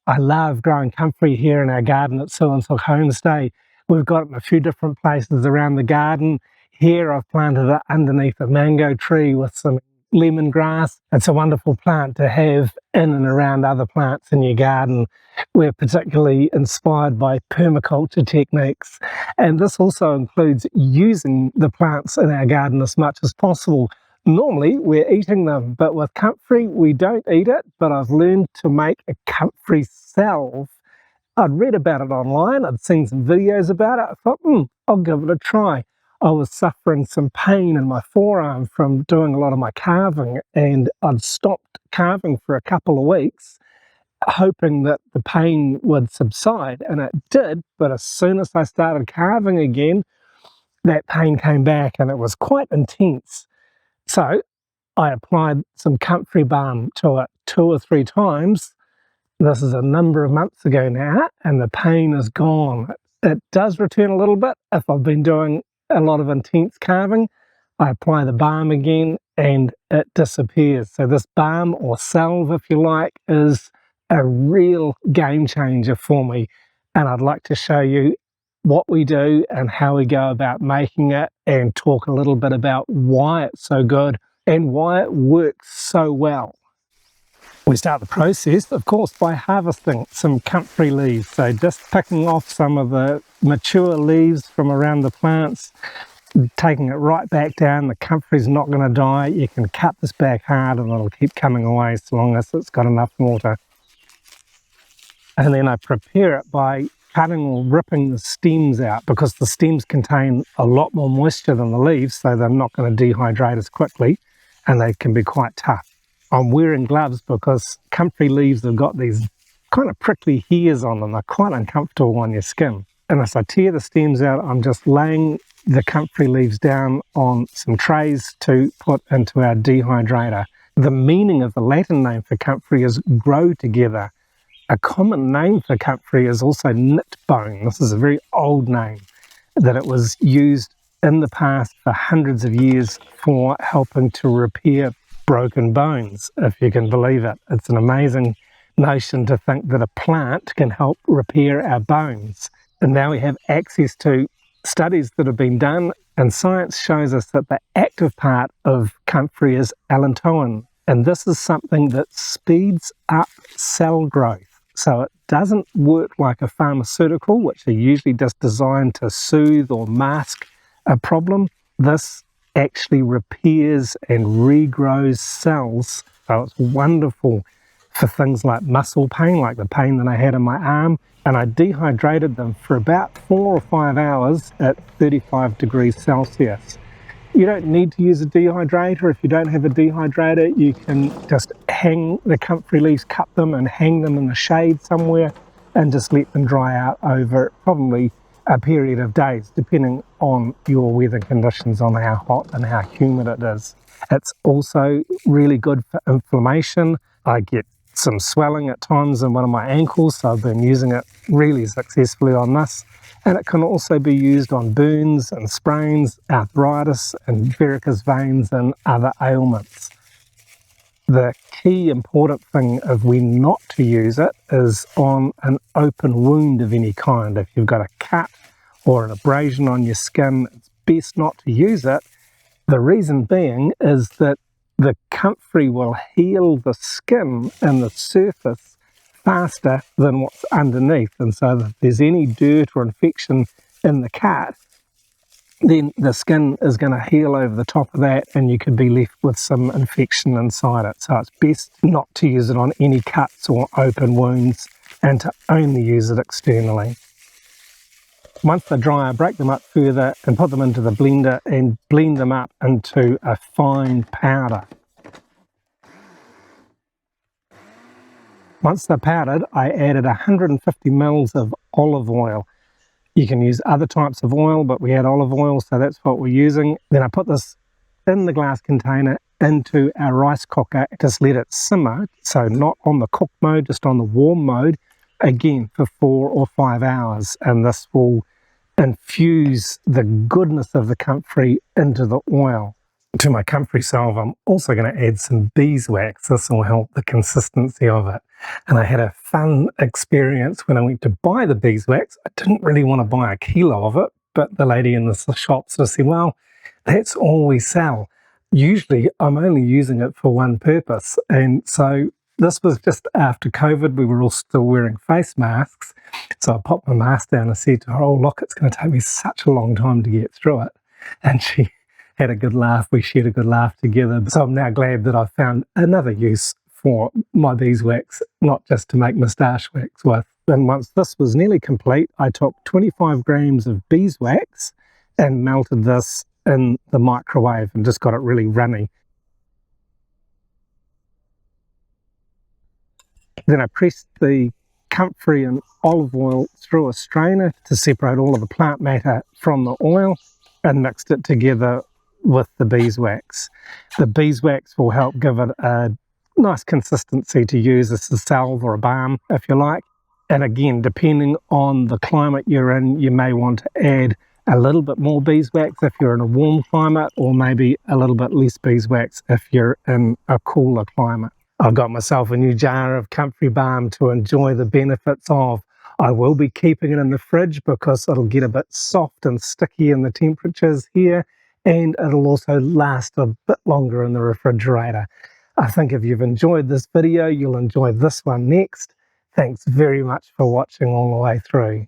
I love growing comfrey here in our garden at Suan Sook Homestay. We've got it in a few different places around the garden. Here I've planted it underneath a mango tree with some lemongrass. It's a wonderful plant to have in and around other plants in your garden. We're particularly inspired by permaculture techniques, and this also includes using the plants in our garden as much as possible. Normally we're eating them, but with comfrey we don't eat it, but I've learned to make a comfrey salve. I'd read about it online, I'd seen some videos about it, I thought, I'll give it a try. I was suffering some pain in my forearm from doing a lot of my carving, and I'd stopped carving for a couple of weeks, hoping that the pain would subside, and it did, but as soon as I started carving again, that pain came back and it was quite intense. So I applied some comfrey balm to it 2 or 3 times. This is a number of months ago now, and the pain is gone. It does return a little bit if I've been doing a lot of intense carving. I apply the balm again and it disappears. So this balm, or salve if you like, is a real game changer for me, and I'd like to show you what we do and how we go about making it, and talk a little bit about why it's so good and why it works so well. We start the process, of course, by harvesting some comfrey leaves. So just picking off some of the mature leaves from around the plants, taking it right back down. The comfrey's not going to die. You can cut this back hard and it'll keep coming away so long as it's got enough water. And then I prepare it by cutting or ripping the stems out, because the stems contain a lot more moisture than the leaves, so they're not going to dehydrate as quickly, and they can be quite tough. I'm wearing gloves because comfrey leaves have got these kind of prickly hairs on them. They're quite uncomfortable on your skin. And as I tear the stems out, I'm just laying the comfrey leaves down on some trays to put into our dehydrator. The meaning of the Latin name for comfrey is grow together. A common name for comfrey is also knit bone. This is a very old name that it was used in the past for hundreds of years for helping to repair broken bones, if you can believe it. It's an amazing notion to think that a plant can help repair our bones. And now we have access to studies that have been done, and science shows us that the active part of comfrey is allantoin, and this is something that speeds up cell growth. So it doesn't work like a pharmaceutical, which are usually just designed to soothe or mask a problem. This actually repairs and regrows cells. So it's wonderful for things like muscle pain, like the pain that I had in my arm. And I dehydrated them for about 4 or 5 hours at 35 degrees Celsius. You don't need to use a dehydrator. If you don't have a dehydrator, you can just hang the comfrey leaves, cut them and hang them in the shade somewhere, and just let them dry out over probably a period of days, depending on your weather conditions, on how hot and how humid it is. It's also really good for inflammation. I get some swelling at times in one of my ankles, so I've been using it really successfully on this. And it can also be used on burns and sprains, arthritis and varicose veins and other ailments. The key important thing of when not to use it is on an open wound of any kind. If you've got a cut or an abrasion on your skin, it's best not to use it. The reason being is that the comfrey will heal the skin and the surface faster than what's underneath, and so if there's any dirt or infection in the cut, then the skin is going to heal over the top of that, and you could be left with some infection inside it. So it's best not to use it on any cuts or open wounds, and to only use it externally. Once they're dry, I break them up further and put them into the blender and blend them up into a fine powder. Once they're powdered, I added 150 mils of olive oil. You can use other types of oil, but we had olive oil, so that's what we're using. Then I put this in the glass container into our rice cooker, just let it simmer, so not on the cook mode, just on the warm mode, again for 4 or 5 hours, and this will infuse the goodness of the comfrey into the oil. To my Comfrey Salve, I'm also going to add some beeswax. This will help the consistency of it. And I had a fun experience when I went to buy the beeswax. I didn't really want to buy a kilo of it, but the lady in the shop sort of said, well, that's all we sell. Usually I'm only using it for one purpose. And so this was just after COVID. We were all still wearing face masks. So I popped my mask down and said to her, oh, look, it's going to take me such a long time to get through it. And she had a good laugh. We shared a good laugh together. So I'm now glad that I've found another use for my beeswax, not just to make moustache wax with. And once this was nearly complete, I took 25 grams of beeswax and melted this in the microwave and just got it really runny. Then I pressed the comfrey and olive oil through a strainer to separate all of the plant matter from the oil and mixed it together with the beeswax. The beeswax will help give it a nice consistency to use as a salve or a balm, if you like. And again, depending on the climate you're in, you may want to add a little bit more beeswax if you're in a warm climate, or maybe a little bit less beeswax if you're in a cooler climate. I've got myself a new jar of comfrey balm to enjoy the benefits of. I will be keeping it in the fridge because it'll get a bit soft and sticky in the temperatures here, and it'll also last a bit longer in the refrigerator. I think if you've enjoyed this video, you'll enjoy this one next. Thanks very much for watching all the way through.